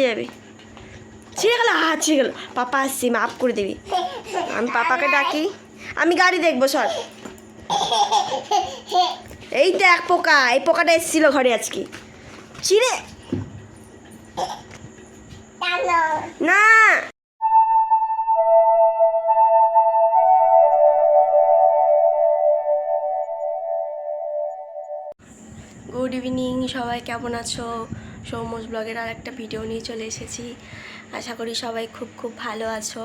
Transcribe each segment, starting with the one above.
যাবে ছিঁড়ে গেল, হাত ছিঁড়ে গেল। পাপা আসছি, মাফ করে দিবি। আমি পাপাকে ডাকি, আমি গাড়ি দেখবো সর। এই তো এক পোকা, এই পোকাটা এসেছিল ঘরে আজকে। ছিঁড়ে না। গুড ইভিনিং সবাই, কেমন আছো? সৌমস ব্লগের আর একটা ভিডিও নিয়ে চলে এসেছি। আশা করি সবাই খুব খুব ভালো আছো।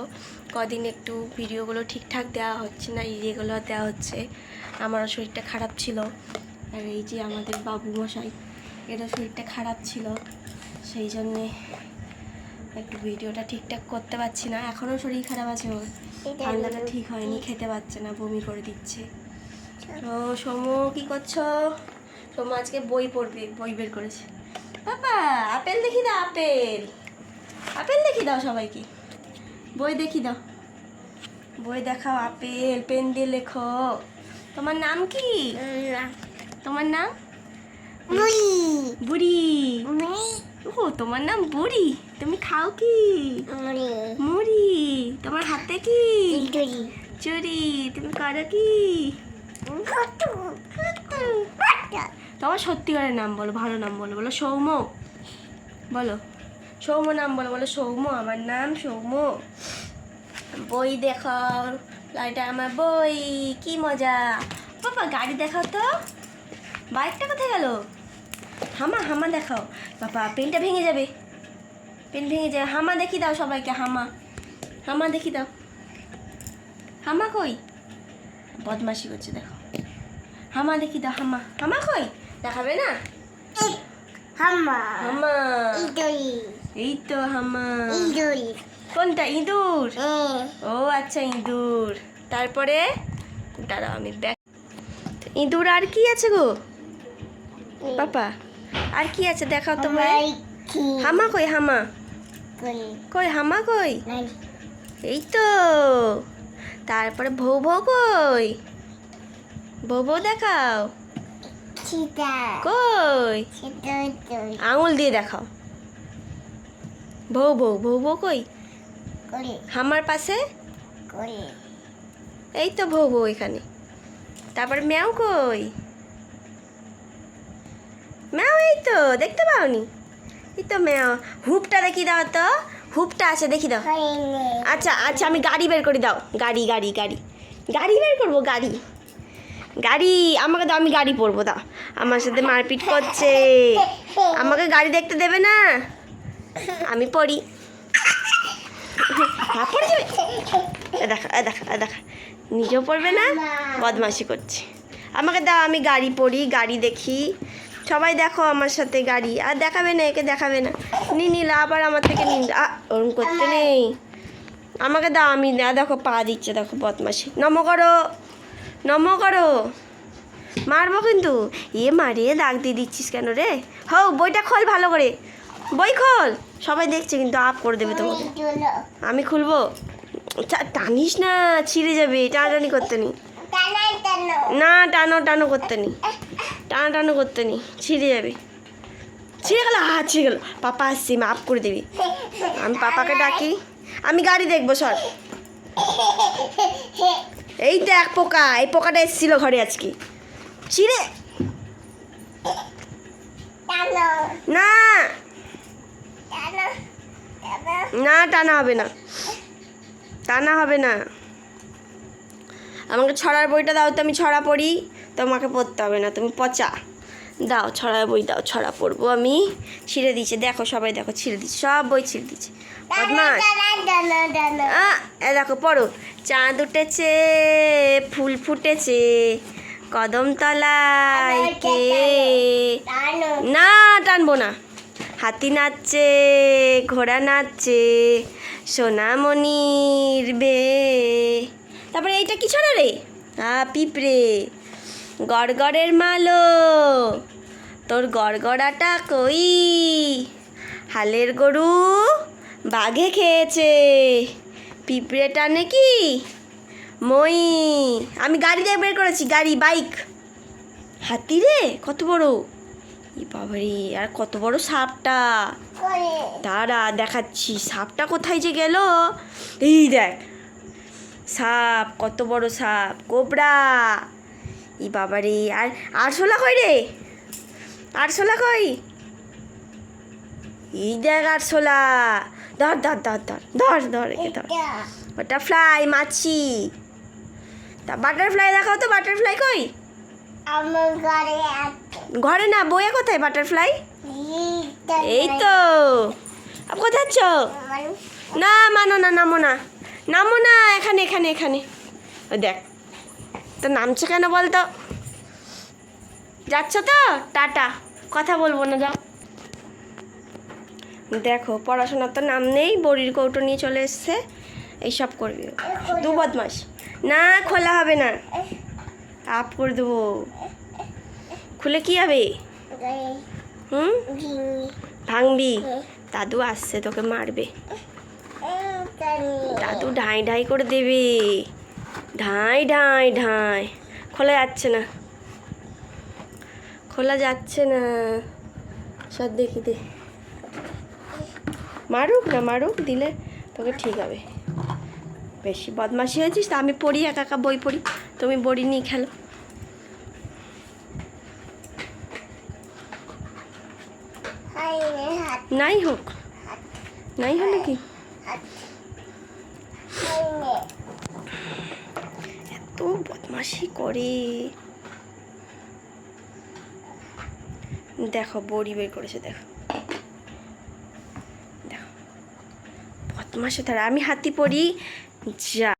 কদিন একটু ভিডিওগুলো ঠিকঠাক দেওয়া হচ্ছে না, ইরেগুলার দেওয়া হচ্ছে। আমারও শরীরটা খারাপ ছিল, আর এই যে আমাদের বাবু মশাই, এরও শরীরটা খারাপ ছিল, সেই জন্যে একটু ভিডিওটা ঠিকঠাক করতে পারছি না। এখনও শরীর খারাপ আছে ওর, ঠান্ডাটা ঠিক হয়নি, খেতে পারছে না, বমি করে দিচ্ছে। তো সোমু কী করছো? সোমু আজকে বই পড়বে, বই বের করেছে। বাবা আপেল দেখি দাও, আপেল আপেল দেখি দাও সবাইকে, বই দেখি দাও, বই দেখাও, আপেল পেন দিয়ে লেখো। তোমার নাম কি? তোমার নাম বুড়ি। ও তোমার নাম বুড়ি, তুমি খাও কি? মুড়ি। তোমার হাতে কি? চুরি। তুমি করো কি? তোমার সত্যিকারের নাম বলো, ভালো নাম বলো, বলো সৌম, বলো সৌম নাম বলো, বলো সৌম, আমার নাম সৌম। বই দেখাও, এটা আমার বই, কি মজা। বাবা গাড়ি দেখাও তো, বাইকটা কোথায় গেল? হামা হামা দেখাও। বাবা পেনটা ভেঙে যাবে, পেন ভেঙে যাবে। হামা দেখি দাও সবাইকে, হামা হামা দেখি দাও। হামা কই? বদমাশি করছে দেখো। হামা দেখি দাও, হামা হামা কই? দেখাবে না? হামা হামা, এই তো হামা। কোনটা? ইঁদুর? ও আচ্ছা ইঁদুর। তারপরে দাঁড়াও আমি ব্যাগ। ইঁদুর আর কি আছে গো পাপা? আর কি আছে দেখাও তো ভাই। হামা কই? হামা কই? হামা কই? এই তো। তারপরে ভৌ ভৌ কই? ভৌ ভৌ দেখাও। কই? আঙুল দিয়ে দেখাও। ভৌ ভৌ, ভৌ ভৌ কই? হামার পাশে। এই তো ভৌ ভৌ এখানে। তারপরে ম্যাও কই? ম্যাও এই তো, দেখতে পাওনি? এই তো ম্যাও। হুপটা দেখি দাও তো, হুপটা আছে দেখি দাও। আচ্ছা আচ্ছা, আমি গাড়ি বের করে দাও। গাড়ি গাড়ি গাড়ি গাড়ি বের করবো, গাড়ি গাড়ি আমাকে দাও, আমি গাড়ি পরবো। দাও, আমার সাথে মারপিট করছে, আমাকে গাড়ি দেখতে দেবে না, আমি পড়ি। পড়ে যাবে, দেখা দেখা দেখা, নিজেও পড়বে না, বদমাশি করছে। আমাকে দাও, আমি গাড়ি পড়ি, গাড়ি দেখি। সবাই দেখো আমার সাথে গাড়ি। আর দেখাবে না, একে দেখাবে না। নিলা আবার আমার থেকে ওরম করতে নেই। আমাকে দাও, আমি দেখো পা দিচ্ছে, দেখো বদমাশি। নমো করো, নমো করো, মারবো কিন্তু। মারে দাগ দিয়ে দিচ্ছিস কেন রে? হও বইটা খোল ভালো করে, বই খোল, সবাই দেখছে কিন্তু, আপ করে দেবে তোমাকে। আমি খুলবো? টানিস না, ছিঁড়ে যাবে। টানাটানি করতে নি না, টানো টানো করতে নি, টানাটানো করতে নি, ছিঁড়ে যাবে। ছিঁড়ে গেল, হাত ছিঁড়ে গেল। পাপা আসছি, মাফ করে দিবি। আমি পাপাকে ডাকি, আমি গাড়ি দেখবো সর। এই তো এক পোকা, এই পোকাটা এসেছিল ঘরে আজকে। ছিঁড়ে না, না টানা হবে না, টানা হবে না। আমাকে ছড়ার বইটা দাও তো, আমি ছড়া পড়ি। তোমাকে পড়তে হবে না, তুমি পচা। দাও ছড়ার বই দাও, ছড়া পড়বো আমি। ছিঁড়ে দিচ্ছে দেখো, সবাই দেখো, ছিঁড়ে দিচ্ছে, সব বই ছিঁড়ে দিচ্ছে। দেখো পড়ো। চাঁদ উঠেছে, ফুল ফুটেছে, কদম তলায় কে। না টানবো না। হাতি নাচছে, ঘোড়া নাচছে, সোনামণির বে। তারপরে এইটা কি ছড়া রে? পিঁপড়ে। গড়গড়ের মালো, তোর গড়গড়াটা কই? হালের গরু বাঘে খেয়েছে, পিঁপড়ে টানে কি মই। আমি গাড়ি দিয়ে বের করেছি, গাড়ি, বাইক। হাতি রে কত বড়, ই বাবারে, আর কত বড় সাপটা! দাঁড়া দেখাচ্ছি সাপটা কোথায় যে গেল। এই দেখ সাপ, কত বড় সাপ, কোবরা। ই বাবারে, আর আরশোলা কই রে? আরশোলা কই? এই দেখ আরশোলা। ধর ধর ধর ধর ধর ধর একে ধর। ওটা ফ্লাই, মাছি। তা বাটারফ্লাই দেখাও তো, বাটারফ্লাই কই? ঘরে না, বইয়ে কোথায় বাটারফ্লাই? এই তো। কোথায় যাচ্ছ? না মানো না, নামো না, নামো না, এখানে এখানে এখানে। ও দেখ তো নামছে কেন বলতো? যাচ্ছ তো, টাটা, কথা বলবো না, যাও। দেখো পড়াশোনার তো নাম নেই, বড়ির কৌটো নিয়ে চলে এসছে, এইসব করবি। দু বদমাস। না খোলা হবে না, আপ করে দেবো। খুলে কি হবে? হুম, ভাঙবি? দাদু আসছে, তোকে মারবে। দাদু ঢাই ঢাই করে দেবে, ঢাই ঢাই ঢাই। খোলা যাচ্ছে না, খোলা যাচ্ছে না। সব দেখি দে, মারুক না মারুক, দিলে তোকে ঠিক হবে। বেশি বদমাশি হয়েছিস তা আমি পড়ি, একা একা বই পড়ি, তুমি বড়ি নিয়ে খেলো। নাই হোক, নাই হলো কি? এত বদমাশি করে। দেখো বড়ি বের করেছে, দেখো দেখো বদমাশি। তারা আমি হাতি পড়ি, যা।